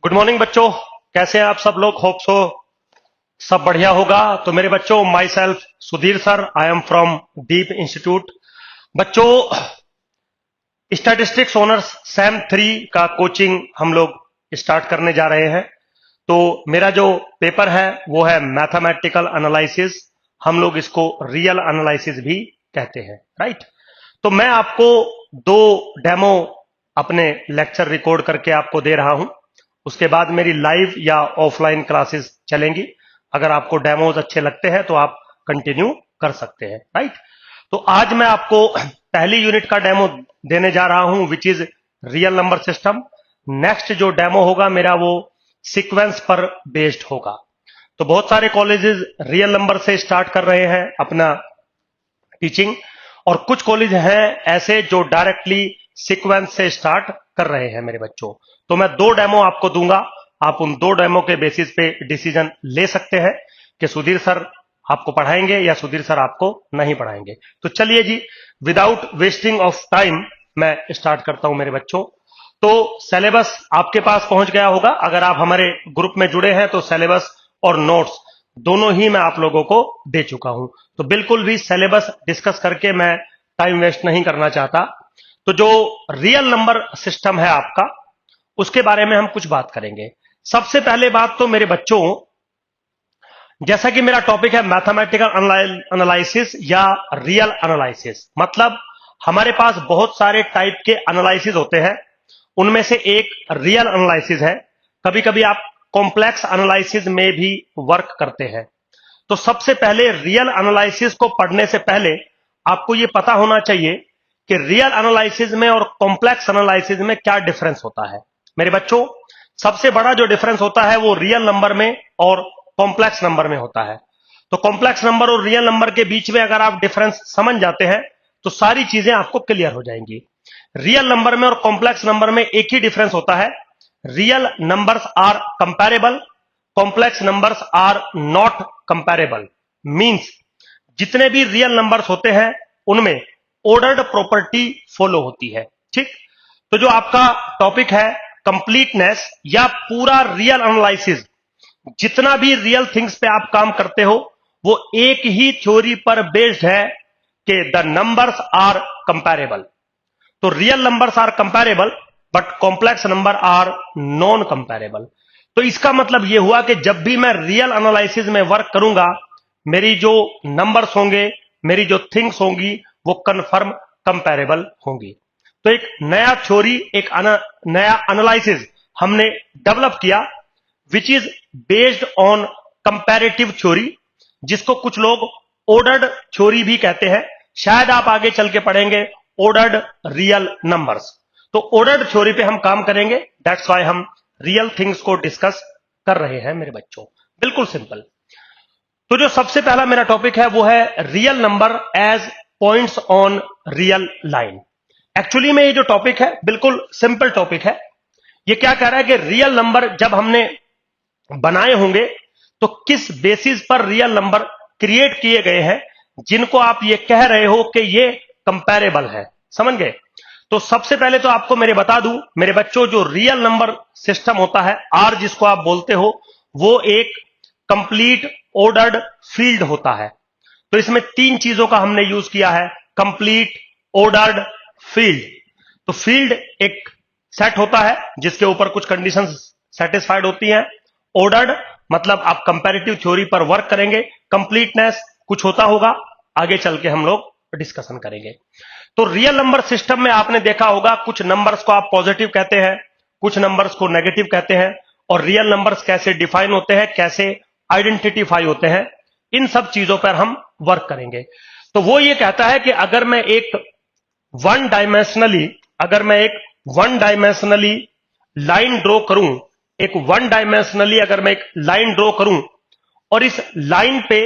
Good morning बच्चों। कैसे हैं आप सब लोग? होप सो सब बढ़िया होगा। तो मेरे बच्चों, my self Sudhir sir, I am from deep institute. बच्चों, स्टैटिस्टिक्स ऑनर्स सैम 3 का कोचिंग हम लोग स्टार्ट करने जा रहे हैं। तो मेरा जो पेपर है वो है मैथमेटिकल एनालिसिस। हम लोग इसको रियल एनालिसिस भी कहते हैं, राइट। तो मैं आपको 2 डेमो अपने लेक्चर रिकॉर्ड करके आपको दे रहा हूं। उसके बाद मेरी लाइव या ऑफलाइन क्लासेस चलेंगी। अगर आपको डेमोज अच्छे लगते हैं तो आप कंटिन्यू कर सकते हैं, राइट। तो आज मैं आपको पहली यूनिट का डेमो देने जा रहा हूं, which is real number system. Next जो डेमो होगा मेरा वो सीक्वेंस पर बेस्ड होगा। तो बहुत सारे कॉलेजेस रियल नंबर से स्टार्ट कर रहे हैं अपना टीचिंग, और कुछ कॉलेज हैं ऐसे जो डायरेक्टली सीक्वेंस से स्टार्ट कर रहे हैं मेरे बच्चों। तो मैं 2 डेमो आपको दूंगा। आप उन 2 डेमो के बेसिस पे डिसीजन ले सकते हैं कि सुधीर सर आपको पढ़ाएंगे या सुधीर सर आपको नहीं पढ़ाएंगे। तो चलिए जी, विदाउट वेस्टिंग ऑफ टाइम मैं स्टार्ट करता हूं मेरे बच्चों। तो सिलेबस आपके पास पहुंच गया होगा। अगर आप हमारे ग्रुप में जुड़े हैं तो सिलेबस और नोट्स दोनों ही मैं आप लोगों को दे चुका हूं। तो बिल्कुल भी सिलेबस डिस्कस करके मैं टाइम वेस्ट नहीं करना चाहता। तो जो रियल नंबर सिस्टम है आपका, उसके बारे में हम कुछ बात करेंगे। सबसे पहले बात तो मेरे बच्चों, जैसा कि मेरा टॉपिक है मैथमेटिकल एनालिसिस या रियल एनालिसिस, मतलब हमारे पास बहुत सारे टाइप के एनालिसिस होते हैं। उनमें से एक रियल एनालिसिस है। कभी कभी आप कॉम्प्लेक्स एनालिसिस में भी वर्क करते हैं। तो सबसे पहले रियल एनालिसिस को पढ़ने से पहले आपको यह पता होना चाहिए कि रियल एनालिसिस में और कॉम्प्लेक्स एनालिसिस में क्या डिफरेंस होता है। मेरे बच्चों, सबसे बड़ा जो डिफरेंस होता है वो रियल नंबर में और कॉम्प्लेक्स नंबर में होता है। तो कॉम्प्लेक्स नंबर और रियल नंबर के बीच में अगर आप डिफरेंस समझ जाते हैं तो सारी चीजें आपको क्लियर हो जाएंगी। रियल नंबर में और कॉम्प्लेक्स नंबर में एक ही डिफरेंस होता है, real numbers are comparable, complex numbers are not comparable. Means जितने भी रियल नंबर्स होते हैं उनमें ऑर्डर्ड प्रॉपर्टी फॉलो होती है, ठीक। तो जो आपका टॉपिक है कंप्लीटनेस या पूरा रियल एनालिसिस, जितना भी रियल थिंग्स पे आप काम करते हो वो एक ही थ्योरी पर बेस्ड है कि द नंबर्स आर कंपैरेबल। तो real numbers are comparable but complex number are non comparable. तो इसका मतलब यह हुआ कि जब भी मैं रियल एनालिसिस में वर्क करूंगा, मेरी जो नंबर्स होंगे, मेरी जो थिंग्स होंगी, वो कंफर्म कंपैरेबल होंगी। तो एक नया थ्योरी, एक नया एनालिसिस हमने डेवलप किया which is based on comparative theory, जिसको कुछ लोग ऑर्डर्ड थ्योरी भी कहते हैं। शायद आप आगे चल के पढ़ेंगे ऑर्डर्ड रियल नंबर्स। तो ऑर्डर्ड थ्योरी पे हम काम करेंगे, दैट्स व्हाई हम रियल थिंग्स को डिस्कस कर रहे हैं मेरे बच्चों। बिल्कुल सिंपल। तो जो सबसे पहला मेरा टॉपिक है वो है real number as points on real line. Actually में ये जो टॉपिक है बिल्कुल सिंपल टॉपिक है। ये क्या कह रहा है कि रियल नंबर जब हमने बनाए होंगे तो किस बेसिस पर रियल नंबर क्रिएट किए गए हैं जिनको आप ये कह रहे हो कि ये कंपैरेबल है। समझ गए? तो सबसे पहले तो आपको मेरे बता दूं मेरे बच्चों, जो रियल नंबर सिस्टम होता है, आर जिसको आप बोलते हो, वो एक कंप्लीट ऑर्डर्ड फील्ड होता है। तो इसमें 3 चीजों का हमने यूज किया है, कंप्लीट, ऑर्डर्ड, फील्ड। तो फील्ड एक सेट होता है जिसके ऊपर कुछ कंडीशंस सेटिस्फाइड होती हैं। ऑर्डर्ड मतलब आप कंपैरेटिव थ्योरी पर वर्क करेंगे। कंप्लीटनेस कुछ होता होगा, आगे चल के हम लोग डिस्कशन करेंगे। तो रियल नंबर सिस्टम में आपने देखा होगा कुछ नंबर्स को आप पॉजिटिव कहते हैं, कुछ नंबर्स को नेगेटिव कहते हैं, और रियल नंबर्स कैसे डिफाइन होते हैं, कैसे आइडेंटिफाई होते हैं, इन सब चीजों पर हम वर्क करेंगे। तो वो ये कहता है कि अगर मैं एक वन डायमेंशनली लाइन ड्रॉ करूं, अगर मैं एक लाइन ड्रॉ करूं और इस लाइन पे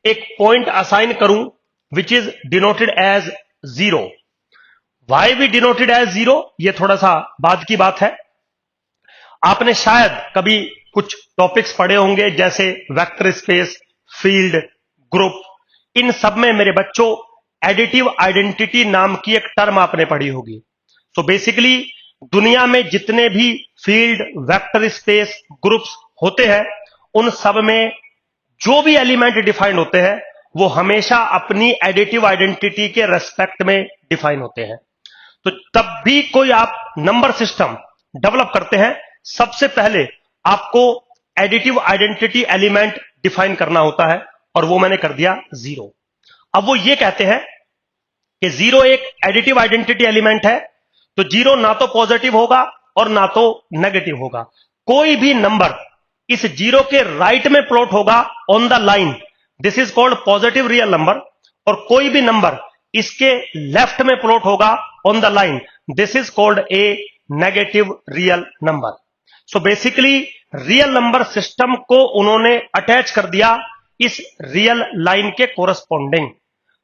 एक पॉइंट असाइन करूं which is denoted as 0। Why we denoted as 0, ये थोड़ा सा बाद की बात है। आपने शायद कभी कुछ टॉपिक्स पढ़े होंगे जैसे वेक्टर स्पेस, फील्ड, ग्रुप। इन सब में मेरे बच्चों एडिटिव आइडेंटिटी नाम की एक टर्म आपने पढ़ी होगी। तो बेसिकली दुनिया में जितने भी फील्ड, वेक्टर स्पेस, ग्रुप्स होते हैं, उन सब में जो भी एलिमेंट डिफाइन होते हैं वो हमेशा अपनी एडिटिव आइडेंटिटी के रेस्पेक्ट में डिफाइन होते हैं। तो तब भी कोई आप नंबर सिस्टम डेवलप करते हैं, सबसे पहले आपको एडिटिव आइडेंटिटी एलिमेंट डिफाइन करना होता है, और वो मैंने कर दिया 0। अब वो ये कहते हैं कि 0 एक एडिटिव आइडेंटिटी एलिमेंट है, तो 0 ना तो पॉजिटिव होगा और ना तो नेगेटिव होगा। कोई भी नंबर इस 0 के राइट में प्लॉट होगा on the line, this is called positive real number, और कोई भी नंबर इसके लेफ्ट में प्लॉट होगा on the line, this is called a negative real number. So basically real number system को उन्होंने अटैच कर दिया इस रियल लाइन के कोरस्पॉन्डिंग।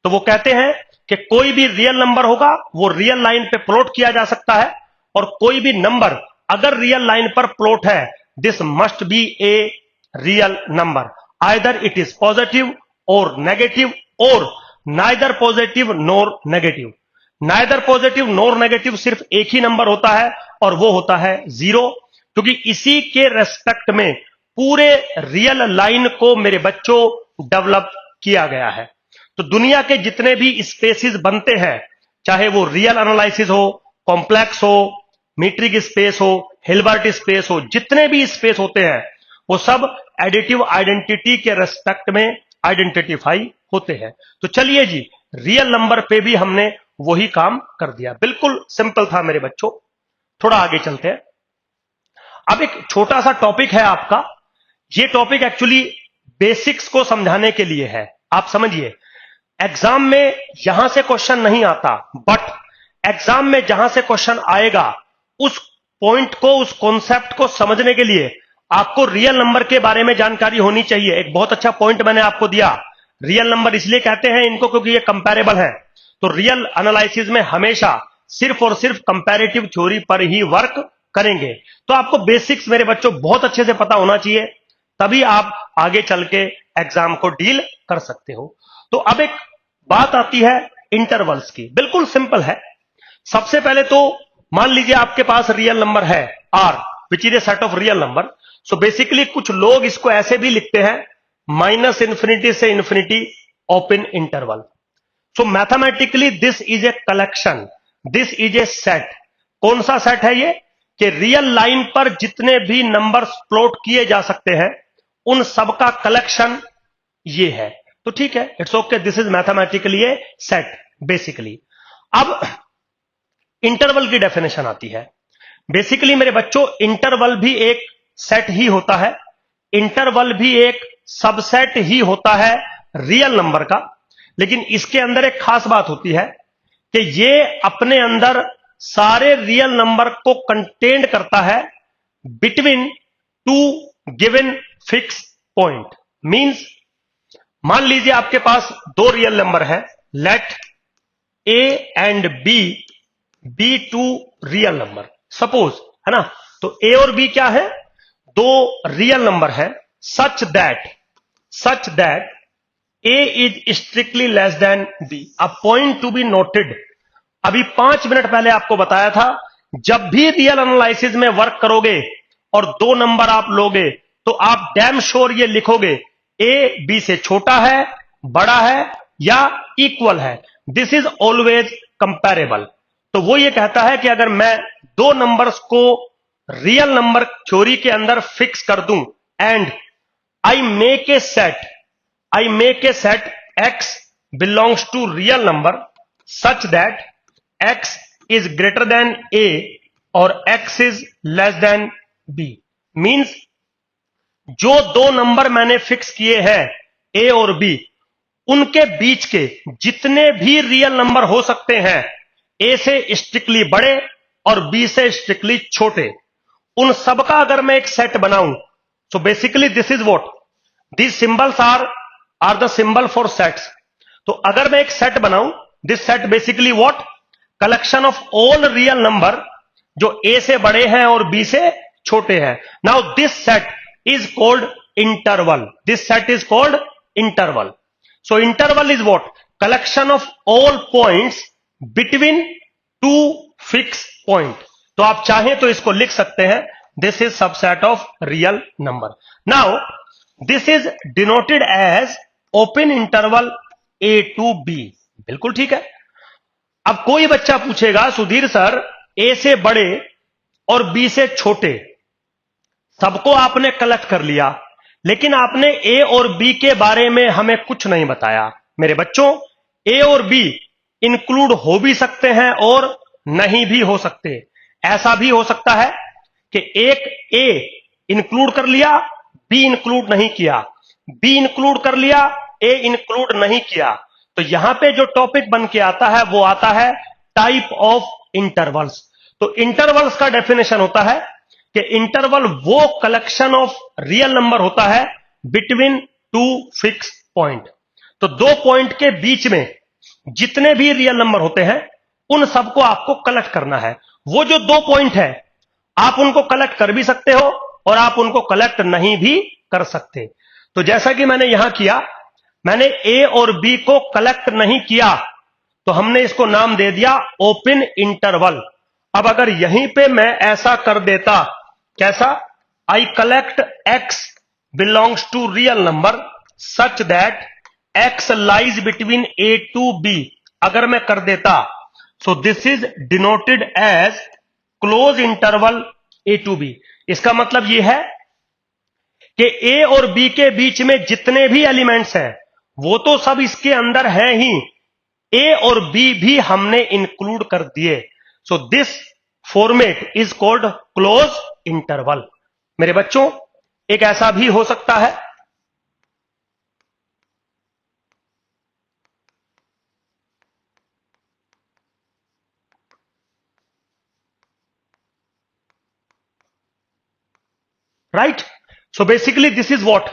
तो वो कहते हैं कि कोई भी रियल नंबर होगा वो रियल लाइन पे प्लॉट किया जा सकता है, और कोई भी नंबर अगर रियल लाइन पर प्लॉट है, this must be a real number, either it is positive और नेगेटिव और neither positive nor negative. Neither positive nor negative सिर्फ एक ही नंबर होता है, और वो होता है 0, क्योंकि इसी के रेस्पेक्ट में पूरे रियल लाइन को मेरे बच्चों डेवलप किया गया है। तो दुनिया के जितने भी स्पेसिस बनते हैं, चाहे वो रियल एनालिसिस हो, कॉम्प्लेक्स हो, मीट्रिक स्पेस हो, हिल्बर्ट स्पेस हो, जितने भी स्पेस होते हैं वो सब एडिटिव आइडेंटिटी के रेस्पेक्ट में आइडेंटिफाई होते हैं। तो चलिए जी, रियल नंबर पे भी हमने वही काम कर दिया, बिल्कुल सिंपल था मेरे बच्चों। थोड़ा आगे चलते हैं। अब एक छोटा सा टॉपिक है आपका, ये टॉपिक एक्चुअली बेसिक्स को समझाने के लिए है। आप समझिए, एग्जाम में यहां से क्वेश्चन नहीं आता, बट एग्जाम में जहां से क्वेश्चन आएगा उस पॉइंट को, उस कॉन्सेप्ट को समझने के लिए आपको रियल नंबर के बारे में जानकारी होनी चाहिए। एक बहुत अच्छा पॉइंट मैंने आपको दिया, रियल नंबर इसलिए कहते हैं इनको क्योंकि ये कंपैरेबल है। तो रियल एनालिसिस में हमेशा सिर्फ और सिर्फ कंपैरेटिव थ्योरी पर ही वर्क करेंगे। तो आपको बेसिक्स मेरे बच्चों बहुत अच्छे से पता होना चाहिए, तभी आप आगे चल के एग्जाम को डील कर सकते हो। तो अब एक बात आती है इंटरवल्स की, बिल्कुल सिंपल है। सबसे पहले तो मान लीजिए आपके पास रियल नंबर है R, which is A set of real number. So basically कुछ लोग इसको ऐसे भी लिखते हैं, -∞ से infinity open interval. So mathematically this is a collection, this is A set. कौन सा सेट है ये? कि रियल लाइन पर जितने भी नंबर्स प्लॉट किए जा सकते हैं उन सब का कलेक्शन ये है। तो ठीक है, it's okay, this is mathematically A set basically. अब इंटरवल की डेफिनेशन आती है। बेसिकली मेरे बच्चों, इंटरवल भी एक सेट ही होता है, इंटरवल भी एक सबसेट ही होता है रियल नंबर का। लेकिन इसके अंदर एक खास बात होती है कि ये अपने अंदर सारे रियल नंबर को कंटेन करता है between two given fix point. Means मान लीजिए आपके पास दो रियल नंबर है, let a and b be two real number, suppose, है ना। तो ए और बी क्या है? दो रियल नंबर है, such that a is strictly less than b. A point to be noted, अभी 5 मिनट पहले आपको बताया था, जब भी रियल एनालिसिस में वर्क करोगे और दो नंबर आप लोगे तो आप डैम श्योर ये लिखोगे ए बी से छोटा है, बड़ा है या इक्वल है। This is always comparable. तो वो ये कहता है कि अगर मैं दो नंबर्स को रियल नंबर थ्योरी के अंदर फिक्स कर दूं and I make a set x belongs to real number such that x is greater than a और x is less than b, means जो दो नंबर मैंने फिक्स किए हैं a और b, उनके बीच के जितने भी रियल नंबर हो सकते हैं, a से स्ट्रिक्टली बड़े और b से स्ट्रिक्टली छोटे, उन सबका अगर मैं एक सेट बनाऊं, so basically this is what these symbols are the symbol for sets। तो अगर मैं एक सेट बनाऊं, this set basically what collection of all real number जो a से बड़े हैं और b से छोटे हैं। Now this set is called interval, this set is called interval. So interval is what? Collection of all points between two fix point. तो आप चाहें तो इसको लिख सकते हैं, this is subset of real number. Now this is denoted as open interval a to b. बिल्कुल ठीक है। अब कोई बच्चा पूछेगा, सुधीर सर ए से बड़े और बी से छोटे सबको आपने कलेक्ट कर लिया, लेकिन आपने ए और बी के बारे में हमें कुछ नहीं बताया। मेरे बच्चों, ए और बी इंक्लूड हो भी सकते हैं और नहीं भी हो सकते। ऐसा भी हो सकता है कि एक ए इंक्लूड कर लिया, बी इंक्लूड नहीं किया, बी इंक्लूड कर लिया, ए इंक्लूड नहीं किया। तो यहां पे जो टॉपिक बन के आता है वो आता है टाइप ऑफ इंटरवल्स। तो इंटरवल्स का डेफिनेशन होता है कि इंटरवल वो कलेक्शन ऑफ रियल नंबर होता है बिटवीन टू फिक्स पॉइंट। तो दो पॉइंट के बीच में जितने भी रियल नंबर होते हैं उन सबको आपको कलेक्ट करना है। वो जो दो पॉइंट है आप उनको कलेक्ट कर भी सकते हो और आप उनको कलेक्ट नहीं भी कर सकते। तो जैसा कि मैंने यहां किया, मैंने ए और बी को कलेक्ट नहीं किया तो हमने इसको नाम दे दिया ओपन इंटरवल। अब अगर यहीं पे मैं ऐसा कर देता, कैसा, I collect x belongs to real number such that x lies between a to b, अगर मैं कर देता, so this is denoted as close interval a to b. इसका मतलब यह है कि ए और बी के बीच में जितने भी एलिमेंट्स हैं वो तो सब इसके अंदर हैं ही, ए और बी भी हमने इंक्लूड कर दिए। So this format is called close interval. मेरे बच्चों, एक ऐसा भी हो सकता है right. So basically this is what,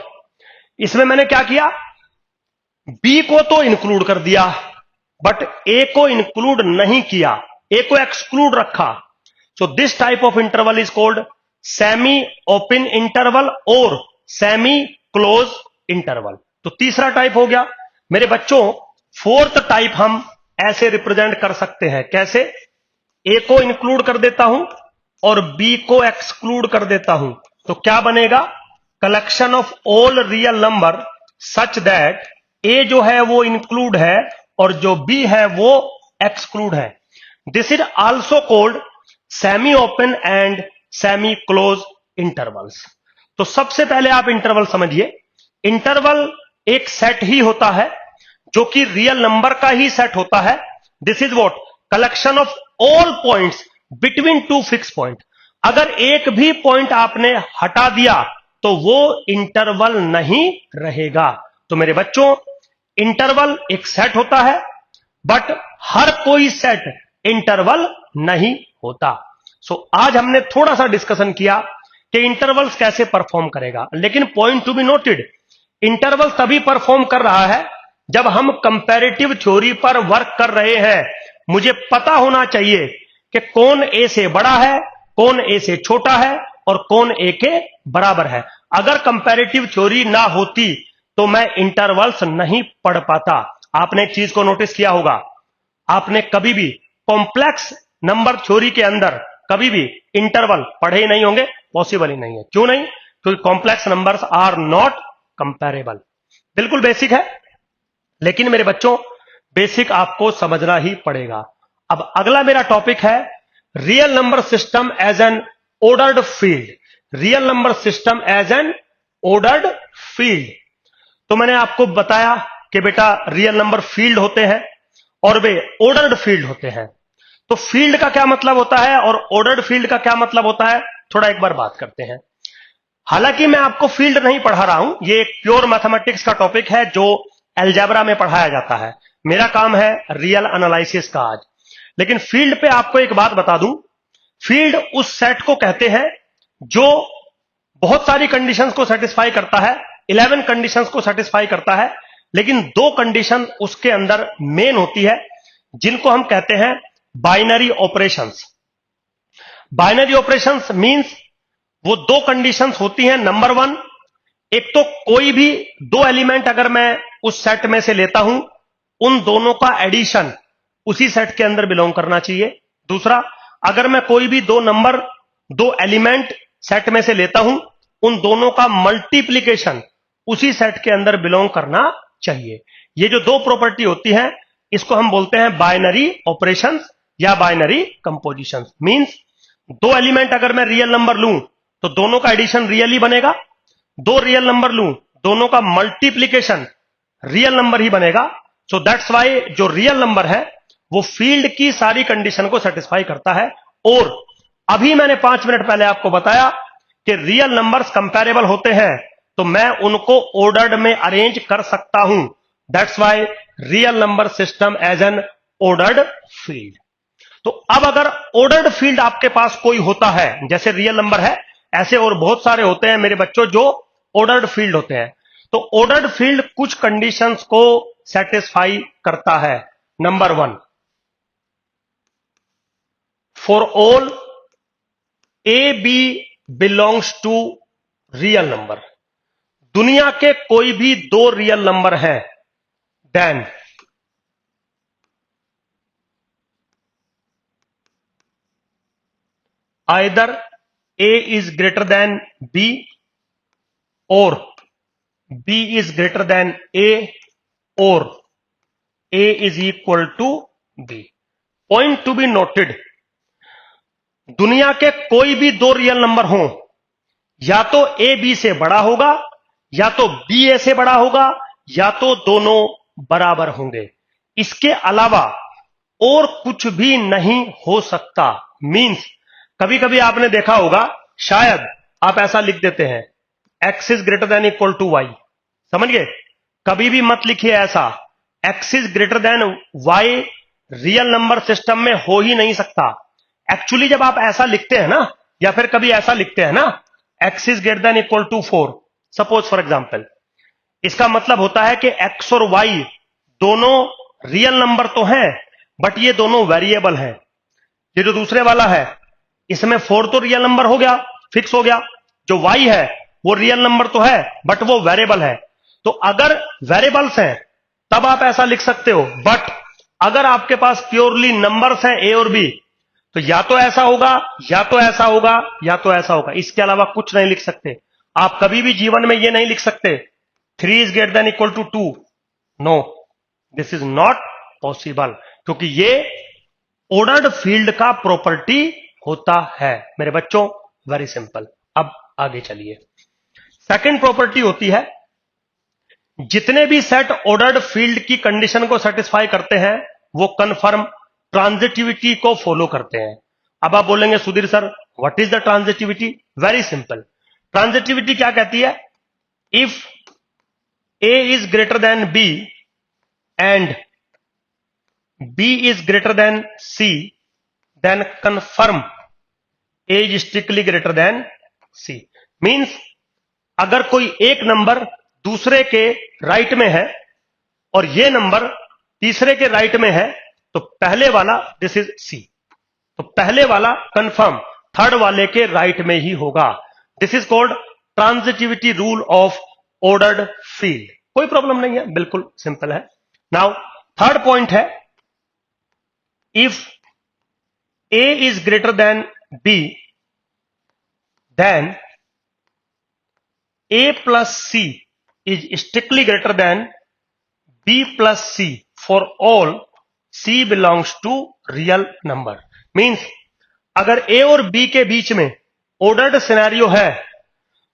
इसमें मैंने क्या किया, बी को तो इंक्लूड कर दिया बट ए को इंक्लूड नहीं किया, ए को एक्सक्लूड रखा। So this type of interval is called semi open interval और सेमी क्लोज इंटरवल। तो तीसरा टाइप हो गया। मेरे बच्चों, फोर्थ टाइप हम ऐसे रिप्रेजेंट कर सकते हैं, कैसे, ए को इंक्लूड कर देता हूं और बी को एक्सक्लूड कर देता हूं, तो क्या बनेगा, collection of all real number such that A जो है वो इंक्लूड है और जो बी है वो एक्सक्लूड है। This is also called semi open and semi close intervals. तो सबसे पहले आप इंटरवल समझिए। इंटरवल एक सेट ही होता है जो कि रियल नंबर का ही सेट होता है। This is what, collection of all points between two fix point. अगर एक भी पॉइंट आपने हटा दिया तो वो इंटरवल नहीं रहेगा। तो मेरे बच्चों, इंटरवल एक सेट होता है बट हर कोई सेट इंटरवल नहीं होता। सो आज हमने थोड़ा सा डिस्कशन किया कि इंटरवल्स कैसे परफॉर्म करेगा, लेकिन point to be noted, interval तभी परफॉर्म कर रहा है जब हम कंपैरेटिव थ्योरी पर वर्क कर रहे हैं। मुझे पता होना चाहिए कि कौन ए से बड़ा है, कौन ए से छोटा है और कौन ए के बराबर है। अगर कंपैरेटिव थ्योरी ना होती तो मैं इंटरवल्स नहीं पढ़ पाता। आपने एक चीज को नोटिस किया होगा, आपने कभी भी कॉम्प्लेक्स नंबर थ्योरी के अंदर कभी भी इंटरवल पढ़े ही नहीं होंगे, पॉसिबल ही नहीं है। क्यों नहीं? क्योंकि complex numbers are not comparable. बिल्कुल बेसिक है, लेकिन मेरे बच्चों बेसिक आपको समझना ही पड़ेगा। अब अगला मेरा टॉपिक है real number system as an ordered field. Real number system as an ordered field. तो मैंने आपको बताया कि बेटा रियल नंबर फील्ड होते हैं और वे ऑर्डर्ड फील्ड होते हैं। तो फील्ड का क्या मतलब होता है और ऑर्डर्ड फील्ड का क्या मतलब होता है, थोड़ा एक बार बात करते हैं। हालांकि मैं आपको फील्ड नहीं पढ़ा रहा हूं, ये एक प्योर मैथमेटिक्स का टॉपिक है जो अलजेब्रा में पढ़ाया जाता है। मेरा काम है रियल एनालिसिस का आज। लेकिन फील्ड पे आपको एक बात बता दूं, फील्ड उस सेट को कहते हैं जो बहुत सारी कंडीशंस को सेटिस्फाई करता है, 11 कंडीशंस को सेटिस्फाई करता है, लेकिन दो कंडीशन उसके अंदर मेन होती है जिनको हम कहते हैं binary operations. Binary operations means वो दो कंडीशंस होती हैं। नंबर वन, एक तो कोई भी दो एलिमेंट अगर मैं उस सेट में से लेता हूं, उन दोनों का एडिशन उसी सेट के अंदर बिलोंग करना चाहिए। दूसरा, अगर मैं कोई भी दो नंबर, दो एलिमेंट सेट में से लेता हूं, उन दोनों का मल्टीप्लीकेशन उसी सेट के अंदर बिलोंग करना चाहिए। ये जो दो प्रॉपर्टी होती है, इसको हम बोलते हैं बाइनरी ऑपरेशंस या बाइनरी कंपोजिशंस। मींस दो एलिमेंट अगर मैं रियल नंबर लूं तो दोनों का एडिशन रियल ही बनेगा, दो रियल नंबर लूं दोनों का मल्टीप्लीकेशन रियल नंबर ही बनेगा। सो दैट्स वाई जो रियल नंबर है वो फील्ड की सारी कंडीशन को सेटिस्फाई करता है। और अभी मैंने 5 मिनट पहले आपको बताया कि रियल नंबर्स कंपैरेबल होते हैं तो मैं उनको ऑर्डर्ड में अरेंज कर सकता हूं। That's why real number system as an ordered field. तो अब अगर ऑर्डर्ड फील्ड आपके पास कोई होता है, जैसे रियल नंबर है, ऐसे और बहुत सारे होते हैं मेरे बच्चों जो ऑर्डर्ड फील्ड होते हैं। तो ऑर्डर्ड फील्ड कुछ कंडीशंस को सेटिस्फाई करता है। Number 1, for all A B belongs to real number. दुनिया के कोई भी दो रियल नंबर हैं, then either A is greater than B or B is greater than A or A is equal to B. Point to be noted, दुनिया के कोई भी दो रियल नंबर हों, या तो A B से बड़ा होगा, या तो B A से बड़ा होगा, या तो दोनों बराबर होंगे। इसके अलावा और कुछ भी नहीं हो सकता। मींस कभी कभी आपने देखा होगा, शायद आप ऐसा लिख देते हैं x is greater than equal to y। समझ गए? कभी भी मत लिखिए ऐसा, x is greater than y real number system में हो ही नहीं सकता। एक्चुअली जब आप ऐसा लिखते हैं ना, या फिर कभी ऐसा लिखते हैं ना, x is greater than equal to 4, suppose for example, इसका मतलब होता है कि x और y दोनों रियल नंबर तो हैं, बट ये दोनों वेरिएबल हैं। ये जो दूसरे वाला है, इसमें 4 तो रियल नंबर हो गया, फिक्स हो गया। जो y है वो रियल नंबर तो है, बट वो वेरिएबल है। तो अगर वेरिएबल्स हैं तब आप ऐसा लिख सकते हो, बट अगर आपके पास प्योरली नंबर्स हैं a और b, तो या तो ऐसा होगा, या तो ऐसा होगा, या तो ऐसा होगा। इसके अलावा कुछ नहीं लिख सकते। आप कभी भी जीवन में ये नहीं लिख सकते 3 is greater than equal to 2। No, this is not possible, क्योंकि ये ऑर्डर्ड फील्ड का प्रॉपर्टी होता है मेरे बच्चों। Very simple. अब आगे चलिए। सेकंड प्रॉपर्टी होती है, जितने भी सेट ऑर्डर्ड फील्ड की कंडीशन को सेटिस्फाई करते हैं वो कन्फर्म ट्रांजिटिविटी को फॉलो करते हैं। अब आप बोलेंगे Sudhir sir what is the transitivity? Very simple. Transitivity क्या कहती है? If A is greater than B and B is greater than C, then confirm A is strictly greater than C. Means अगर कोई एक नंबर दूसरे के राइट में है और ये नंबर तीसरे के राइट में है, तो पहले वाला दिस इज C, तो पहले वाला कंफर्म थर्ड वाले के राइट में ही होगा। This is called transitivity rule of ordered field. कोई प्रॉब्लम नहीं है, बिल्कुल सिंपल है। नाउ थर्ड पॉइंट है, if A is greater than B, then A plus C is strictly greater than B plus C for all C belongs to real number. Means अगर A और B के बीच में ordered scenario है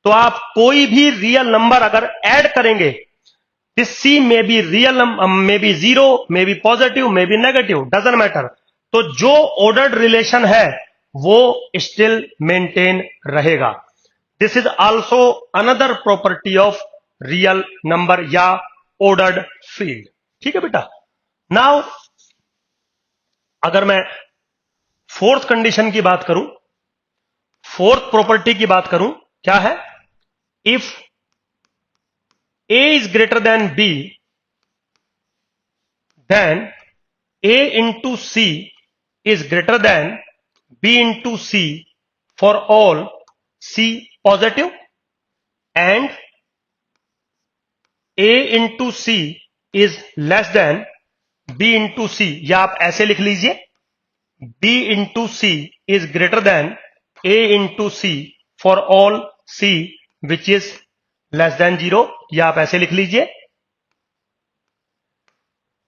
तो आप कोई भी रियल नंबर अगर ऐड करेंगे, this C may be real, may be 0, may be positive, may be negative, doesn't matter. तो जो ऑर्डर्ड रिलेशन है वो स्टिल मेंटेन रहेगा। This is also another property of real number या ऑर्डर्ड फील्ड। ठीक है बेटा। नाउ अगर मैं फोर्थ कंडीशन की बात करूं, फोर्थ प्रॉपर्टी की बात करूं, क्या है? If A is greater than B, then A into C is greater than B into C for all C positive, and A into C is less than B into C, या आप ऐसे लिख लीजिए, B into C is greater than A into C for all C which is less than 0, या आप ऐसे लिख लीजिए।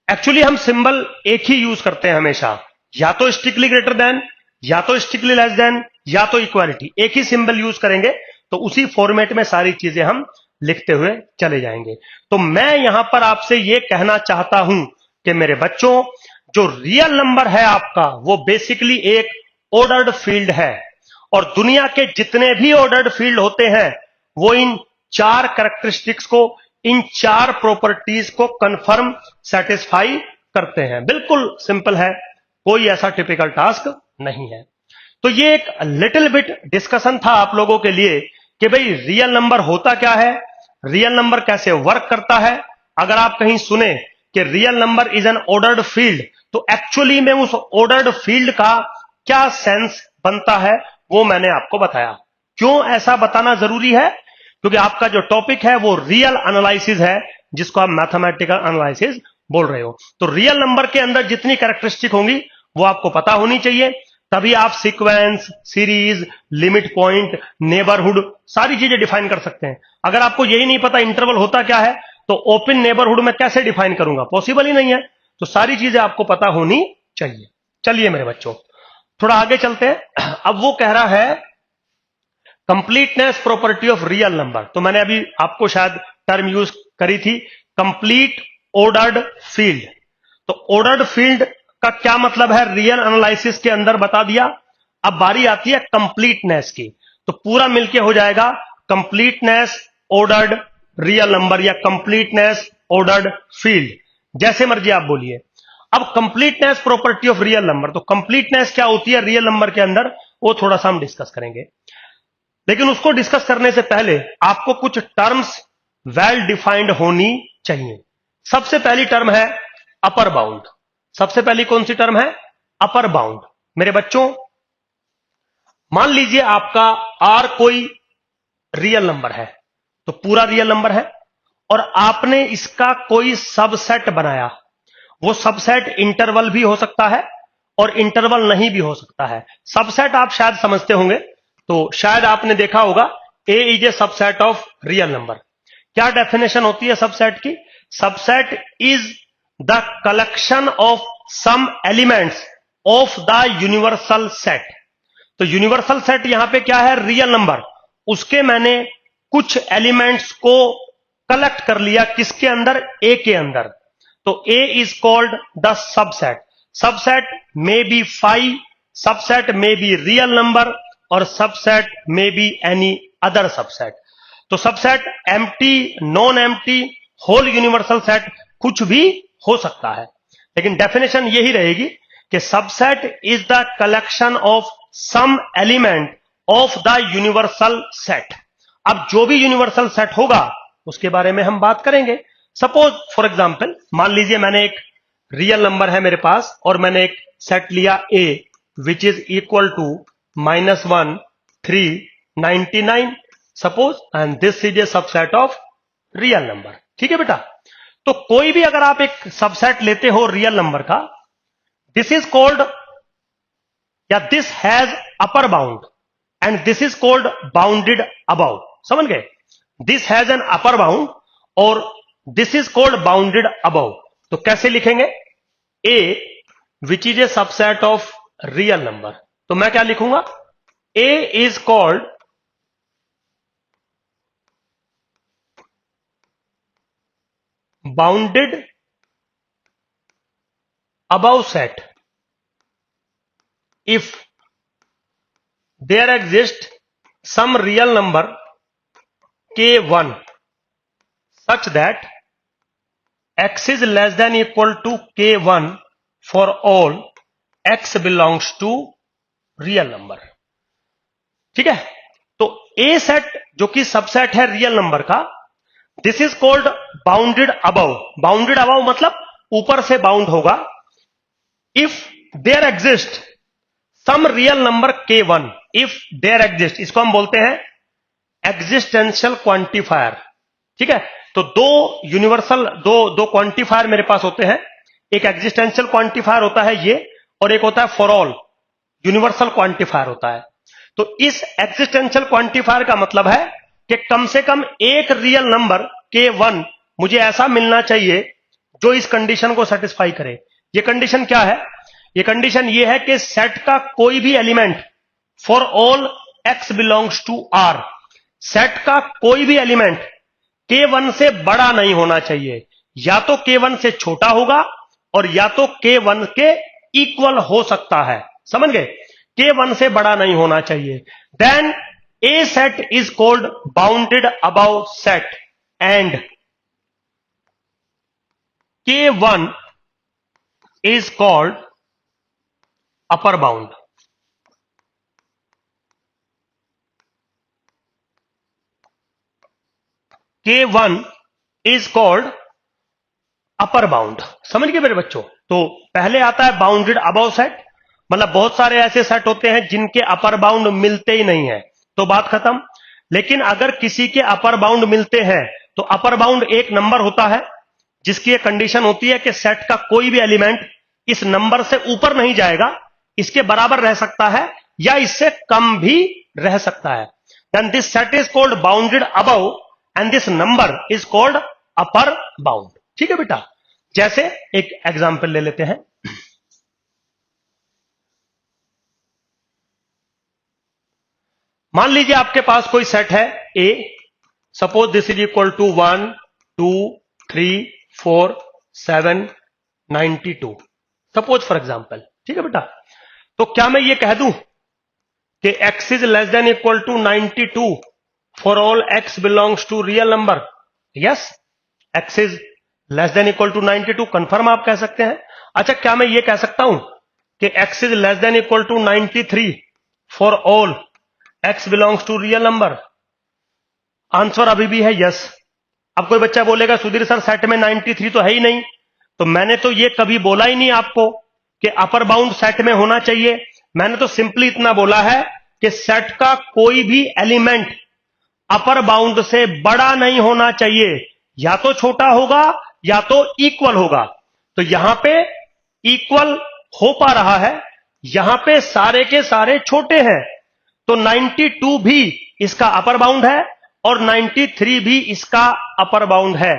एक्चुअली हम सिंबल एक ही यूज करते हैं हमेशा, या तो स्ट्रिक्टली ग्रेटर देन, या तो स्ट्रिक्टली लेस देन, या तो इक्वालिटी, एक ही सिंबल यूज करेंगे तो उसी फॉर्मेट में सारी चीजें हम लिखते हुए चले जाएंगे। तो मैं यहां पर आपसे यह कहना चाहता हूं कि मेरे बच्चों, जो रियल नंबर है आपका वो बेसिकली एक ऑर्डर्ड फील्ड है, और दुनिया के जितने भी ऑर्डर्ड फील्ड होते हैं वो इन 4 कैरेक्टरिस्टिक्स को, इन 4 प्रॉपर्टीज को कंफर्म सेटिस्फाई करते हैं। बिल्कुल सिंपल है, कोई ऐसा टिपिकल टास्क नहीं है। तो ये एक लिटिल बिट डिस्कशन था आप लोगों के लिए कि भाई रियल नंबर होता क्या है, रियल नंबर कैसे वर्क करता है। अगर आप कहीं सुने कि real number is an ordered field, तो एक्चुअली में उस ऑर्डर्ड फील्ड का क्या सेंस बनता है वो मैंने आपको बताया। क्यों ऐसा बताना जरूरी है? क्योंकि आपका जो टॉपिक है वो रियल एनालिसिस है, जिसको आप मैथमेटिकल एनालिसिस बोल रहे हो। तो रियल नंबर के अंदर जितनी कैरेक्टरिस्टिक होंगी वो आपको पता होनी चाहिए, तभी आप sequence, series, limit point, neighbourhood सारी चीजें डिफाइन कर सकते हैं। अगर आपको यही नहीं पता इंटरवल होता क्या है, तो ओपन नेबरहुड में कैसे डिफाइन करूंगा, पॉसिबल ही नहीं है। तो सारी चीजें आपको पता होनी चाहिए। चलिए मेरे बच्चों, थोड़ा आगे चलते हैं। अब वो कह रहा है completeness property of real number. तो मैंने अभी आपको शायद टर्म यूज करी थी, कंप्लीट ऑर्डर्ड फील्ड। तो ऑर्डर्ड फील्ड का क्या मतलब है रियल एनालिसिस के अंदर बता दिया। अब बारी आती है कंप्लीटनेस की, तो पूरा मिलके हो जाएगा कंप्लीटनेस ऑर्डर्ड रियल नंबर या कंप्लीटनेस ऑर्डर्ड फील्ड, जैसे मर्जी आप बोलिए। अब completeness property of real number, तो कंप्लीटनेस क्या होती है रियल नंबर के अंदर, वो थोड़ा सा हम डिस्कस करेंगे। लेकिन उसको डिस्कस करने से पहले आपको कुछ टर्म्स वेल डिफाइंड होनी चाहिए। सबसे पहली टर्म है अपर बाउंड। सबसे पहली कौन सी टर्म है? Upper bound. मेरे बच्चों, मान लीजिए आपका आर कोई रियल नंबर है, तो पूरा रियल नंबर है, और आपने इसका कोई सबसेट बनाया। वो सबसेट इंटरवल भी हो सकता है और इंटरवल नहीं भी हो सकता है। सबसेट आप शायद समझते होंगे, तो शायद आपने देखा होगा A is a subset of real number. क्या डेफिनेशन होती है सबसेट की? Subset is the collection of some elements of the universal set. तो यूनिवर्सल सेट यहां पे क्या है? Real number. उसके मैंने कुछ एलिमेंट्स को कलेक्ट कर लिया, किसके अंदर? ए के अंदर। तो A is called the subset. Subset may be 5, subset may be real number, और subset may be any other subset. तो subset empty, non empty, whole universal set, कुछ भी हो सकता है। लेकिन डेफिनेशन यही रहेगी कि subset is the collection of some element of the universal set. अब जो भी यूनिवर्सल सेट होगा उसके बारे में हम बात करेंगे। सपोज फॉर एग्जांपल, मान लीजिए मैंने एक रियल नंबर है मेरे पास, और मैंने एक सेट लिया A which is equal to -1, 3, 99 suppose, and this is a subset of real number. ठीक है बेटा? तो कोई भी अगर आप एक सबसेट लेते हो रियल नंबर का, दिस इज कॉल्ड, या this has upper bound and this is called bounded above. समझ गए? This has an upper bound और this is called bounded above. तो कैसे लिखेंगे? A which is a subset of real number. तो मैं क्या लिखूंगा? A is called bounded above set if there exists some real number k1 such that x is less than equal to k1 for all x belongs to real number। ठीक है? तो ए set जो कि subset है real number का, this is called bounded above. Bounded above मतलब ऊपर से बाउंड होगा। If there exist some real number k1, if there exist, इसको हम बोलते हैं एग्जिस्टेंशियल क्वांटिफायर। ठीक है? तो दो यूनिवर्सल, दो क्वांटिफायर मेरे पास होते हैं। एक एग्जिस्टेंशियल क्वांटिफायर होता है ये, और एक होता है फॉर ऑल, यूनिवर्सल क्वांटिफायर होता है। तो इस एक्सिस्टेंशियल क्वांटिफायर का मतलब है कि कम से कम एक रियल नंबर K1 मुझे ऐसा मिलना चाहिए जो इस कंडीशन को सेटिस्फाई करे। ये कंडीशन क्या है? ये कंडीशन ये है कि सेट का कोई भी element for all x belongs to R, set का कोई भी एलिमेंट K1 से बड़ा नहीं होना चाहिए, या तो K1 से छोटा होगा और या तो K1 के इक्वल हो सकता है। समझ गए? K1 से बड़ा नहीं होना चाहिए। Then A set is called bounded above set and K1 is called upper bound. K1 is called upper bound. समझ गए मेरे बच्चों? तो पहले आता है बाउंडेड अबव सेट, मतलब बहुत सारे ऐसे सेट होते हैं जिनके अपर बाउंड मिलते ही नहीं है, तो बात खत्म। लेकिन अगर किसी के अपर बाउंड मिलते हैं तो अपर बाउंड एक नंबर होता है जिसकी एक कंडीशन होती है कि सेट का कोई भी एलिमेंट इस नंबर से ऊपर नहीं जाएगा, इसके बराबर रह सकता है या इससे कम भी रह सकता है। Then this set is called bounded above and this number is called upper bound. ठीक है बेटा? जैसे एक एग्जांपल ले लेते हैं। मान लीजिए आपके पास कोई सेट है A, suppose this is equal to 1 2 3 4 7 92, suppose for example. ठीक है बेटा? तो क्या मैं ये कह दूं कि x is less than equal to 92 for all x belongs to real number? Yes, x is less than equal to 92, confirm आप कह सकते हैं। अच्छा, क्या मैं ये कह सकता हूं कि x is less than equal to 93 for all x belongs to real number? Answer अभी भी है यस। अब कोई बच्चा बोलेगा सुधीर सर सेट में 93 तो है ही नहीं, तो मैंने तो ये कभी बोला ही नहीं आपको कि अपर बाउंड सेट में होना चाहिए। मैंने तो सिंपली इतना बोला है कि सेट का कोई भी एलिमेंट अपर बाउंड से बड़ा नहीं होना चाहिए, या तो छोटा होगा या तो इक्वल होगा। तो यहां पे इक्वल हो पा रहा है, यहां पे सारे के सारे छोटे हैं, तो 92 भी इसका अपर बाउंड है और 93 भी इसका अपर बाउंड है।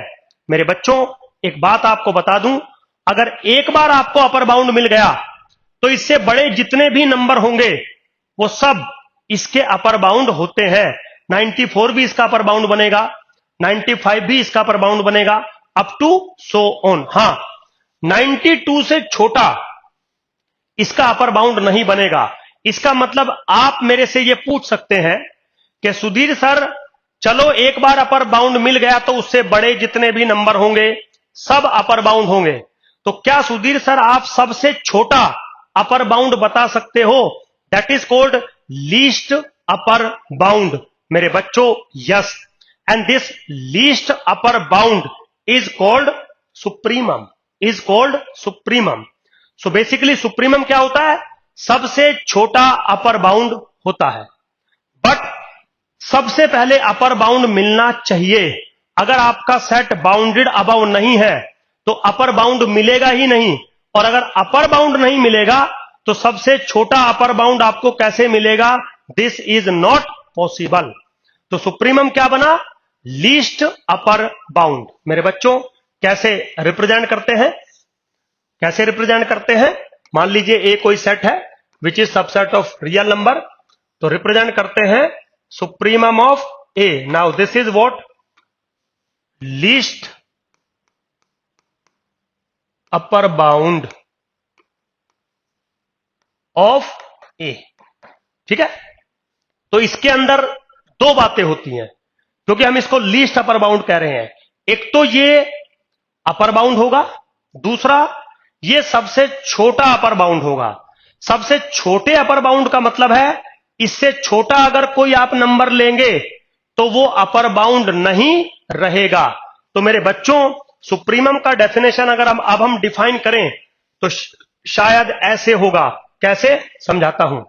मेरे बच्चों, एक बात आपको बता दूं, अगर एक बार आपको अपर बाउंड मिल गया तो इससे बड़े जितने भी नंबर होंगे वो सब इसके अपर बाउंड होते हैं। 94 भी इसका अपर बाउंड बनेगा, 95 भी इसका अपर बाउंड बनेगा, अप टू सो ऑन। हां, 92 से छोटा इसका अपर बाउंड नहीं बनेगा। इसका मतलब आप मेरे से ये पूछ सकते हैं कि सुधीर सर चलो एक बार अपर बाउंड मिल गया तो उससे बड़े जितने भी नंबर होंगे सब अपर बाउंड होंगे, तो क्या सुधीर सर आप सबसे छोटा अपर बाउंड बता सकते हो? That is called least upper bound. मेरे बच्चों, yes, and this least upper bound is called supremum, is called supremum. So basically supremum क्या होता है? सबसे छोटा अपर बाउंड होता है। बट सबसे पहले अपर बाउंड मिलना चाहिए। अगर आपका सेट बाउंडेड अबव नहीं है तो अपर बाउंड मिलेगा ही नहीं, और अगर अपर बाउंड नहीं मिलेगा तो सबसे छोटा अपर बाउंड आपको कैसे मिलेगा? This is not possible. तो सुप्रीमम क्या बना? Least upper bound. मेरे बच्चों, कैसे रिप्रेजेंट करते हैं? कैसे रिप्रेजेंट करते हैं? मान लीजिए ए कोई सेट है which is subset of real number, तो रिप्रेजेंट करते हैं supremum of A. Now this is what? Least upper bound of A. ठीक है? तो इसके अंदर दो बातें होती हैं क्योंकि हम इसको लीस्ट अपर बाउंड कह रहे हैं। एक तो ये अपर बाउंड होगा, दूसरा ये सबसे छोटा अपर बाउंड होगा। सबसे छोटे अपर बाउंड का मतलब है इससे छोटा अगर कोई आप नंबर लेंगे तो वो अपर बाउंड नहीं रहेगा। तो मेरे बच्चों, सुप्रीमम का डेफिनेशन अगर अब हम डिफाइन करें तो शायद ऐसे होगा। कैसे? समझाता हूं।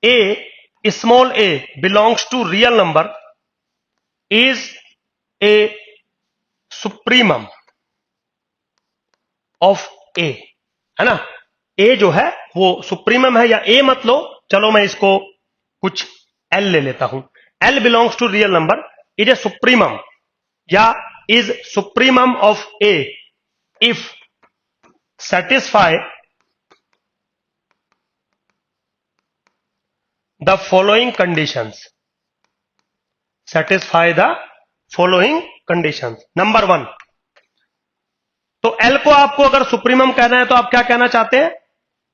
A small A belongs to real number is a supremum of A, है ना? ए जो है वो सुप्रीमम है, या ए मत लो, चलो मैं इसको कुछ एल ले लेता हूं. L belongs to real number, is a supremum या is supremum of A if satisfy the following conditions. Satisfy the following conditions. Number 1, तो L को आपको अगर सुप्रीमम कहना है तो आप क्या कहना चाहते हैं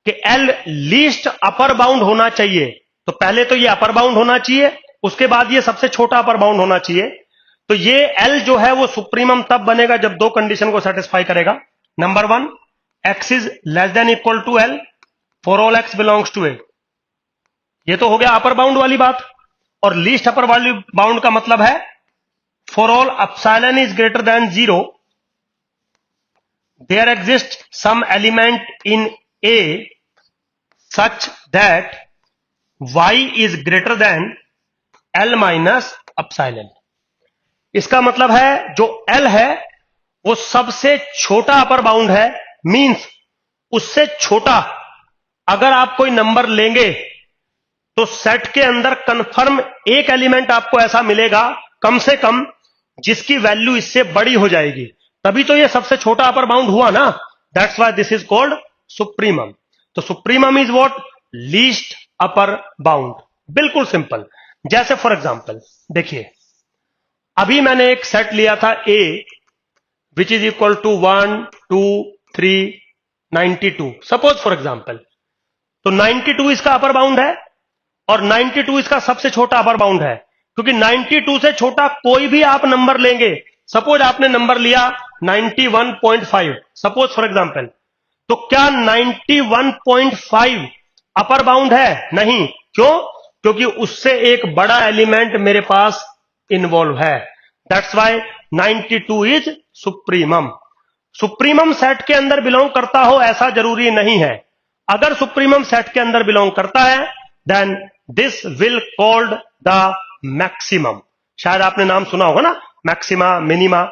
कि L लीस्ट अपर बाउंड होना चाहिए. तो पहले तो ये अपर बाउंड होना चाहिए, उसके बाद ये सबसे छोटा अपर बाउंड होना चाहिए. तो ये L जो है वो सुप्रीमम तब बनेगा जब दो कंडीशन को सेटिस्फाई करेगा. Number 1, x is less than equal to L for all x belongs to A. ये तो हो गया अपर बाउंड वाली बात. और लीस्ट अपर वाली बाउंड का मतलब है for all epsilon is greater than 0 there exists some element in A such that y is greater than L minus epsilon. इसका मतलब है जो L है वो सबसे छोटा अपर बाउंड है, मींस उससे छोटा अगर आप कोई नंबर लेंगे तो सेट के अंदर कंफर्म एक एलिमेंट आपको ऐसा मिलेगा कम से कम जिसकी वैल्यू इससे बड़ी हो जाएगी, तभी तो ये सबसे छोटा अपर बाउंड हुआ ना. That's why this is called supremum. तो supremum is what? Least upper bound. बिल्कुल सिंपल. जैसे फॉर एग्जांपल देखिए, अभी मैंने एक सेट लिया था A which is equal to 1 2 3 92, suppose for example. तो 92 इसका अपर बाउंड है और 92 इसका सबसे छोटा अपर बाउंड है, क्योंकि 92 से छोटा कोई भी आप नंबर लेंगे, सपोज आपने नंबर लिया 91.5 सपोज फॉर एग्जांपल, तो क्या 91.5 अपर बाउंड है? नहीं. क्यों? क्योंकि उससे एक बड़ा एलिमेंट मेरे पास इन्वॉल्व है. That's why 92 is supremum. Supremum set के अंदर बिलोंग करता हो ऐसा जरूरी नहीं है. अगर सुप्रीमम सेट के अंदर बिलोंग करता है then this will called the maximum. शायद आपने नाम सुना होगा ना, मैक्सिमा, मिनिमा.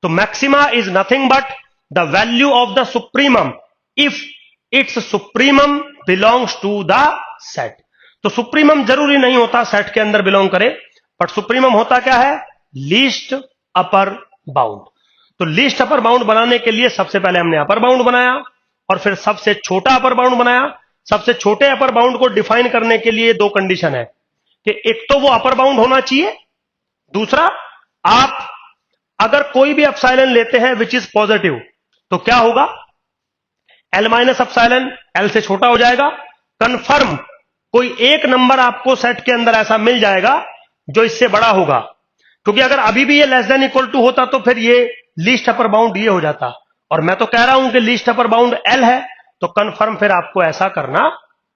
तो maxima is nothing but the value of the supremum if it's supremum belongs to the set. तो सुप्रीमम जरूरी नहीं होता सेट के अंदर बिलोंग करे, बट सुप्रीमम होता क्या है? Least upper bound. तो लीस्ट अपर बाउंड बनाने के लिए सबसे पहले हमने अपर बाउंड बनाया और फिर सबसे छोटा अपर बाउंड बनाया. सबसे छोटे अपर बाउंड को डिफाइन करने के लिए दो कंडीशन है कि एक तो वो अपर बाउंड होना चाहिए, दूसरा आप अगर कोई भी एप्सिलॉन लेते हैं विच इज पॉजिटिव तो क्या होगा? L माइनस एप्सिलॉन L से छोटा हो जाएगा. कंफर्म कोई एक नंबर आपको सेट के अंदर ऐसा मिल जाएगा जो इससे बड़ा होगा, क्योंकि अगर अभी भी ये लेस देन इक्वल टू होता तो फिर ये लीस्ट अपर बाउंड ये हो जाता, और मैं तो कह रहा हूं कि लीस्ट अपर बाउंड L है, तो कंफर्म फिर आपको ऐसा करना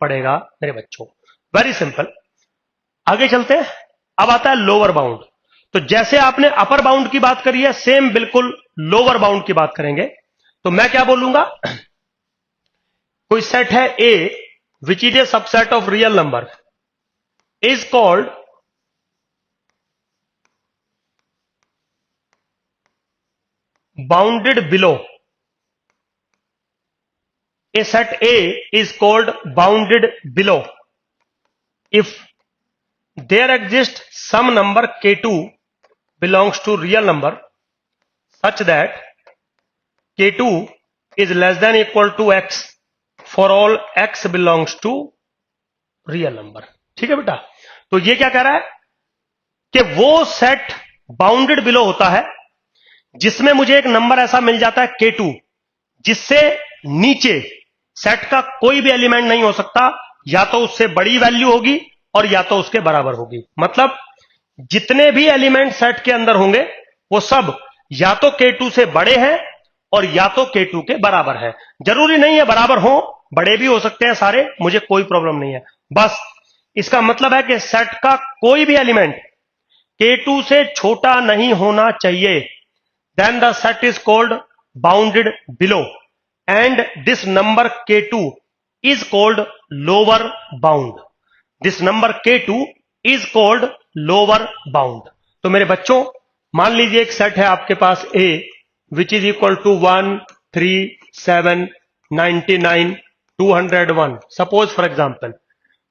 पड़ेगा मेरे बच्चों. Very simple. आगे चलते हैं. अब आता है लोअर बाउंड. तो जैसे आपने अपर बाउंड की बात करी है, सेम बिल्कुल लोअर बाउंड की बात करेंगे. तो मैं क्या बोलूंगा? कोई सेट है A which is a subset of real number is called bounded below. A set A is called bounded below if there exists some number K2 belongs to real number such that K2 is less than equal to X for all X belongs to real number. ठीक है बेटा? तो ये क्या कह रहा है कि वो सेट बाउंडेड बिलो होता है जिसमें मुझे एक नंबर ऐसा मिल जाता है K2 जिससे नीचे सेट का कोई भी एलिमेंट नहीं हो सकता, या तो उससे बड़ी वैल्यू होगी और या तो उसके बराबर होगी. मतलब जितने भी एलिमेंट सेट के अंदर होंगे वो सब या तो K2 से बड़े हैं और या तो K2 के बराबर है. जरूरी नहीं है बराबर हो, बड़े भी हो सकते हैं सारे, मुझे कोई प्रॉब्लम नहीं है. बस इसका मतलब है कि सेट का कोई भी एलिमेंट K2 से छोटा नहीं होना चाहिए. Then the set is called bounded below and this number K2 is called lower bound. This number K2 is called lower bound. तो मेरे बच्चों मान लीजिए एक सेट है आपके पास A which is equal to 1 3 7 99 201 suppose for example,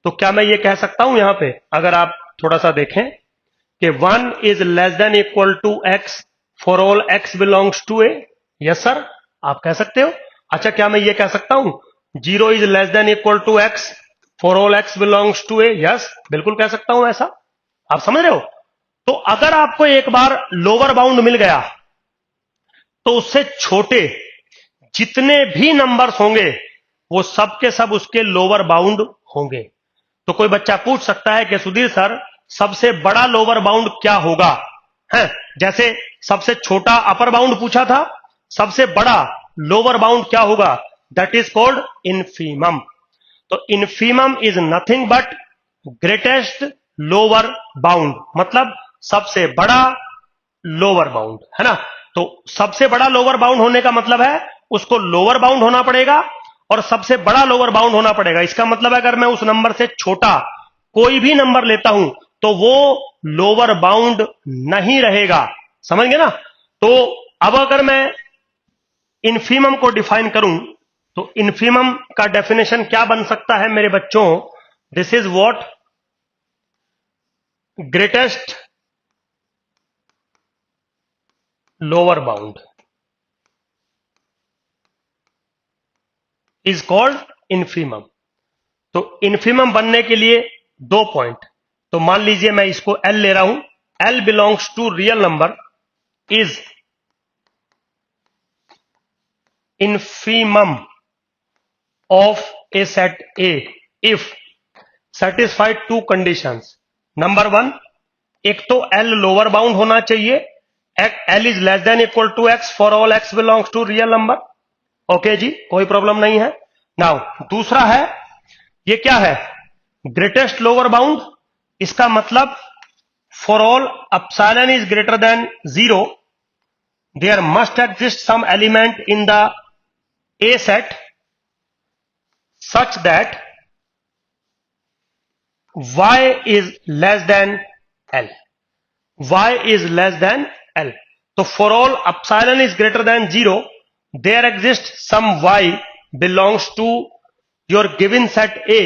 तो क्या मैं ये कह सकता हूं यहां पे, अगर आप थोड़ा सा देखें कि 1 is less than equal to x for all x belongs to a? Yes sir, आप कह सकते हो। अच्छा, क्या मैं ये कह सकता हूं 0 is less than equal to x for all x belongs to a? Yes, बिल्कुल कह सकता हूं ऐसा। आप समझ रहे हो? तो अगर आपको एक बार लोअर बाउंड मिल गया तो उससे छोटे जितने भी नंबर्स होंगे वो सब के सब उसके लोअर बाउंड होंगे। तो कोई बच्चा पूछ सकता है कि सुधीर सर सबसे बड़ा लोअर बाउंड क्या होगा? है, जैसे सबसे छोटा अपर बाउंड पूछा था, सबसे बड़ा लोअर बाउंड क्या होगा? That is called infimum. तो infimum is nothing but greatest lower bound, मतलब सबसे बड़ा लोअर बाउंड, है ना। तो सबसे बड़ा लोअर बाउंड होने का मतलब है उसको लोअर बाउंड होना पड़ेगा और सबसे बड़ा लोअर बाउंड होना पड़ेगा। इसका मतलब है अगर मैं उस नंबर से छोटा कोई भी नंबर लेता हूं तो वो लोअर बाउंड नहीं रहेगा। समझ गए ना? तो अब अगर मैं इनफीमम को डिफाइन करूं तो इनफीमम का डेफिनेशन क्या बन सकता है मेरे बच्चों? This is what greatest lower bound is called infimum. तो इनफीमम बनने के लिए 2 पॉइंट, तो मान लीजिए मैं इसको L ले रहा हूं, L belongs to real number is infimum of A set A if satisfied 2 conditions. Number 1, एक तो L लोअर बाउंड होना चाहिए, L is less than equal to x for all x belongs to real number. Okay जी, कोई problem नहीं है। Now दूसरा है, ये क्या है? Greatest lower bound. इसका मतलब for all epsilon is greater than 0 there must exist some element in the A set such that y is less than L. Y is less than L. तो for all epsilon is greater than 0, there exists some y belongs to your given set A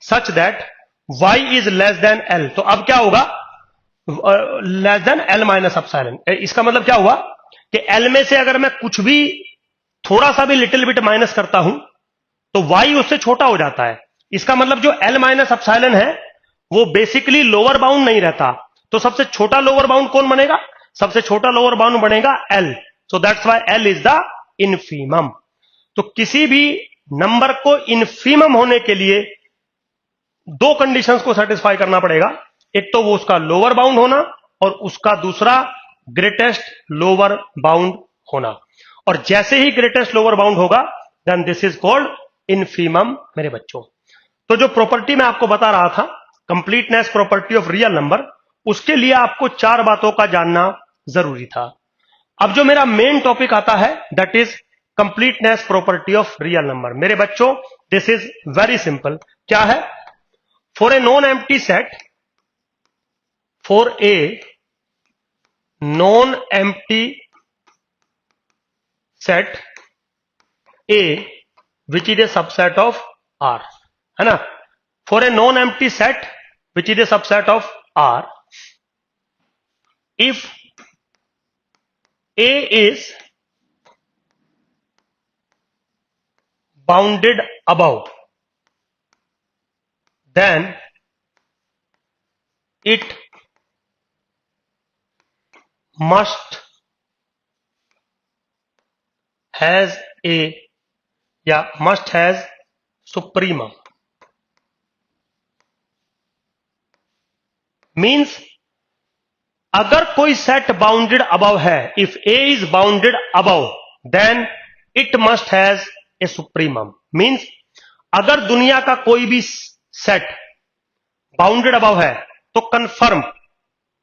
such that y is less than L. तो अब क्या होगा? Less than L minus epsilon. इसका मतलब क्या हुआ कि L में से अगर मैं कुछ भी थोड़ा सा भी लिटिल बिट माइनस करता हूं तो y उससे छोटा हो जाता है। इसका मतलब जो L माइनस एप्सिलॉन है वो बेसिकली लोअर बाउंड नहीं रहता। तो सबसे छोटा लोअर बाउंड कौन बनेगा? सबसे छोटा लोअर बाउंड बनेगा L। So that's why L is the infimum. तो किसी भी नंबर को इनफीमम होने के लिए 2 कंडीशंस को सेटिस्फाई करना पड़ेगा। एक तो वो उसका लोअर बाउंड होना और उसका दूसरा ग्रेटेस्ट लोअर बाउंड होना। और जैसे ही ग्रेटेस्ट लोअर बाउंड होगा then this is called infimum मेरे बच्चों। तो जो प्रॉपर्टी मैं आपको बता रहा था, completeness property of real number, उसके लिए आपको 4 बातों का जानना जरूरी था। अब जो मेरा मेन टॉपिक आता है that is completeness property of real number. मेरे बच्चों दिस इज वेरी सिंपल। क्या है? For a non empty set, for a non empty set A which is a subset of R, है ना। For a non-empty set which is a subset of R, if A is bounded above, then it must has a या must has supremum। Means अगर कोई set bounded above है, if A is bounded above then it must has a supremum. Means अगर दुनिया का कोई भी set bounded above है तो कंफर्म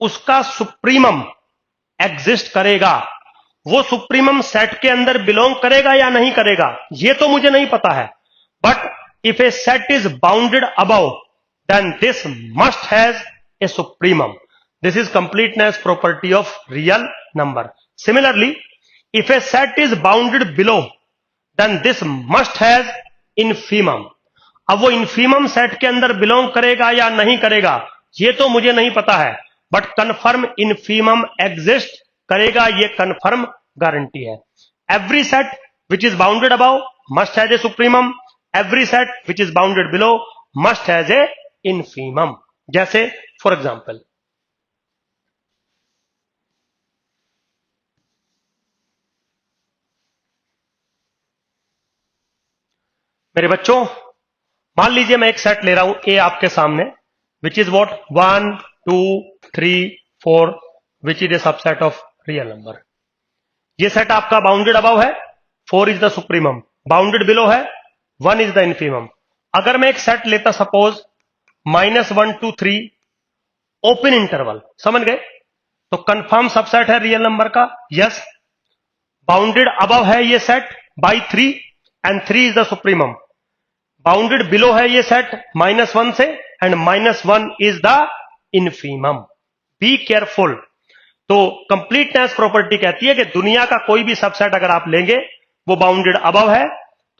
उसका सुप्रीमम एग्जिस्ट करेगा। वो सुप्रीमम सेट के अंदर बिलोंग करेगा या नहीं करेगा ये तो मुझे नहीं पता है, but if a set is bounded above then this must has a supremum. This is completeness property of real number. Similarly if a set is bounded below then this must has infimum. अब वो infimum set के अंदर belong करेगा या नहीं करेगा ये तो मुझे नहीं पता है, बट कंफर्म इनफीमम एग्जिस्ट करेगा, ये कंफर्म गारंटी है। Every set which is bounded above must has a supremum, every set which is bounded below must has A infimum. जैसे फॉर एग्जाम्पल, मेरे बच्चों मान लीजिए मैं एक सेट ले रहा हूं ए आपके सामने, which is what 1 2 3 4, which is a subset of real number. ये सेट आपका बाउंडेड अबव है, 4 is the supremum, bounded below है, 1 इज द इनफीमम। अगर मैं एक सेट लेता सपोज -1 2 3 ओपन इंटरवल, समझ गए, तो कंफर्म सबसेट है रियल नंबर का, यस। बाउंडेड अबव है ये set by 3 and 3 is the supremum. Bounded below है ये सेट -1 से and -1 is the infimum. Be careful. तो कंप्लीटनेस प्रॉपर्टी कहती है कि दुनिया का कोई भी सबसेट अगर आप लेंगे वो बाउंडेड अबव है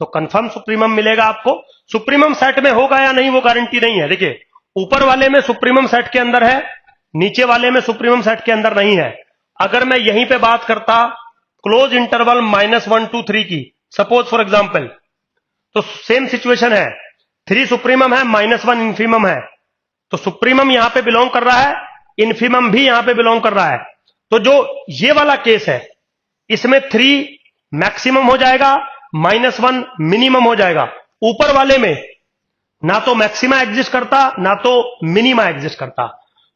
तो कंफर्म सुप्रीमम मिलेगा आपको। सुप्रीमम सेट में होगा या नहीं वो गारंटी नहीं है। देखिए ऊपर वाले में सुप्रीमम सेट के अंदर है, नीचे वाले में सुप्रीमम सेट के अंदर नहीं है। अगर मैं यहीं पे बात करता क्लोज इंटरवल -1 2 3 की, सपोज फॉर एग्जांपल, तो सेम सिचुएशन है, 3 सुप्रीमम है, -1 इनफीमम है, तो सुप्रीमम यहां पे बिलोंग कर रहा है, इनफीमम भी यहां पे बिलोंग कर रहा है। तो जो ये वाला केस है इसमें 3 मैक्सिमम हो जाएगा, -1 मिनिमम हो जाएगा। ऊपर वाले में ना तो मैक्सिमा एग्जिस्ट करता ना तो मिनिमा एग्जिस्ट करता।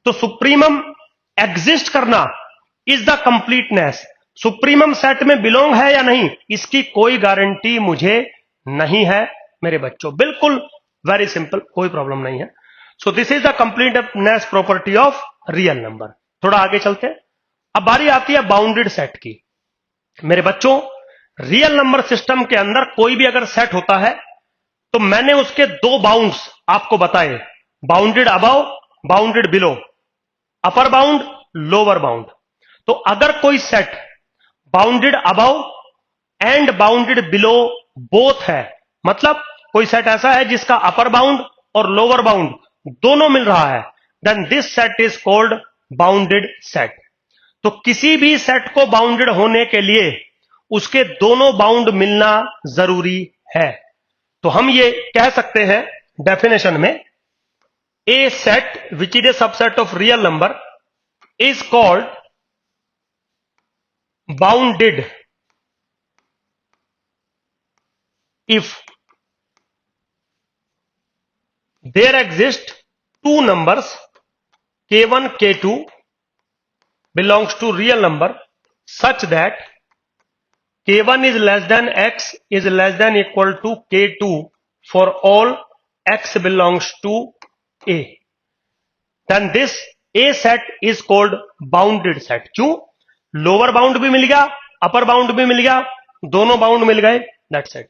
तो सुप्रीमम एग्जिस्ट करना is the completeness. Supremum set में बिलोंग है या नहीं इसकी कोई गारंटी मुझे नहीं है मेरे बच्चों, बिल्कुल वेरी सिंपल, कोई प्रॉब्लम नहीं है। सो this is the completeness property of real number. थोड़ा आगे चलते हैं। अब बारी आती है बाउंडेड सेट की। मेरे बच्चों रियल नंबर सिस्टम के अंदर कोई भी अगर सेट होता है तो मैंने उसके 2 बाउंड्स आपको बताए, bounded above, bounded below, upper bound, lower bound. तो अगर कोई set bounded above and bounded below both है, मतलब कोई सेट ऐसा है जिसका अपर बाउंड और लोअर बाउंड दोनों मिल रहा है, then this set is called bounded set. तो किसी भी सेट को बाउंडेड होने के लिए उसके दोनों बाउंड मिलना जरूरी है। तो हम ये कह सकते हैं डेफिनेशन में, A set which is a subset of real number is called bounded if there exist 2 numbers k1 k2 belongs to real number such that k1 is less than x is less than equal to k2 for all x belongs to a, then this a set is called bounded set। क्यों? Lower bound भी मिल गया, upper bound भी मिल गया, दोनों bound मिल गए, that set.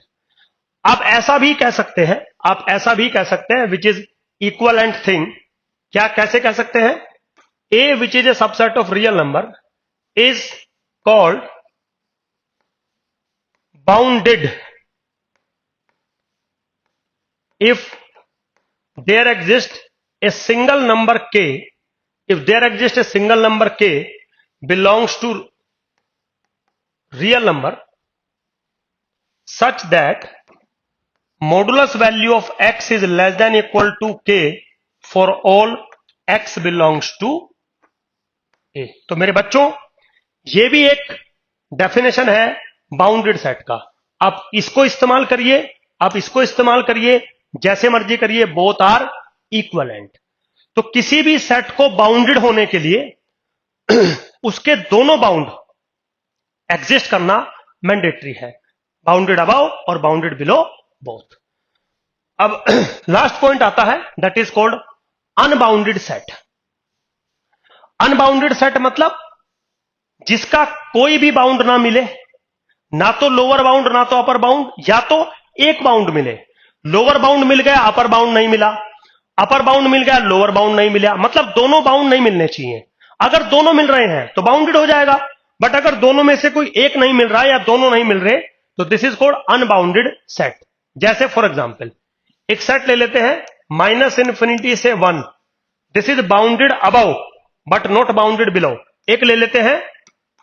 आप ऐसा भी कह सकते हैं, आप ऐसा भी कह सकते हैं विच इज इक्वलेंट थिंग। क्या कैसे कह सकते हैं? A which is a subset of real number is called bounded if there exist a single number K, if there exist a single number K belongs to real number such that modulus value of x is less than equal to k for all x belongs to a। तो मेरे बच्चों ये भी एक definition है bounded set का। आप इसको इस्तेमाल करिए, आप इसको इस्तेमाल करिए, जैसे मर्जी करिए, बोथ आर इक्वलेंट। तो किसी भी सेट को बाउंडेड होने के लिए उसके दोनों बाउंड एग्जिस्ट करना मैंडेटरी है, बाउंडेड अबव और बाउंडेड बिलो बोथ। अब लास्ट पॉइंट आता है, that is called unbounded set. Unbounded set मतलब जिसका कोई भी बाउंड ना मिले, ना तो लोअर बाउंड ना तो अपर बाउंड, या तो एक बाउंड मिले, लोअर बाउंड मिल गया अपर बाउंड नहीं मिला, अपर बाउंड मिल गया लोअर बाउंड नहीं मिला, मतलब दोनों बाउंड नहीं मिलने चाहिए। अगर दोनों मिल रहे हैं तो बाउंडेड हो जाएगा, बट अगर दोनों में से कोई एक नहीं मिल रहा है या दोनों नहीं मिल रहे तो this is called unbounded set. जैसे फॉर एग्जाम्पल एक सेट ले लेते हैं माइनस इन्फिनिटी से 1, this is bounded above but not bounded below. एक ले लेते हैं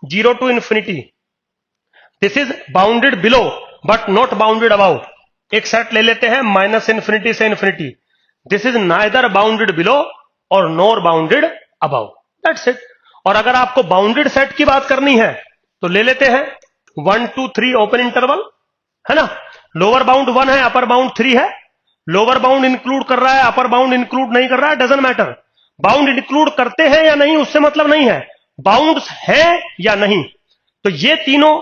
0 to infinity, this is bounded below but not bounded above. एक सेट ले लेते हैं माइनस इन्फिनिटी से इन्फिनिटी, this is neither bounded below और nor bounded above, that's it. और अगर आपको बाउंडेड सेट की बात करनी है तो ले लेते हैं 1 2 3 ओपन इंटरवल, है ना। लोअर बाउंड 1 है, अपर बाउंड 3 है। लोअर बाउंड इंक्लूड कर रहा है, अपर बाउंड इंक्लूड नहीं कर रहा है, डजंट मैटर। बाउंड इंक्लूड करते हैं या नहीं उससे मतलब नहीं है, बाउंड्स है या नहीं। तो ये तीनों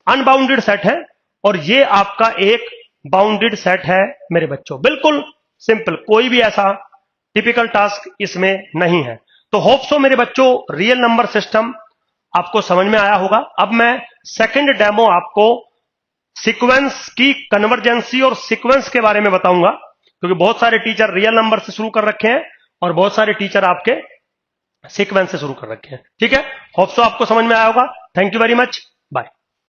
अनबाउंडेड सेट है और ये आपका एक बाउंडेड सेट है मेरे बच्चों। बिल्कुल सिंपल, कोई भी ऐसा टिपिकल टास्क इसमें नहीं है। तो होप सो मेरे बच्चों रियल नंबर सिस्टम आपको समझ में आया होगा। अब मैं सेकंड डेमो आपको सीक्वेंस की कन्वर्जेंसी और सीक्वेंस के बारे में बताऊंगा, क्योंकि बहुत सारे टीचर रियल नंबर से शुरू कर रखे हैं और बहुत सारे टीचर आपके सीक्वेंस से शुरू कर रखे हैं। ठीक है, होप सो आपको समझ में आया होगा। Thank you very much.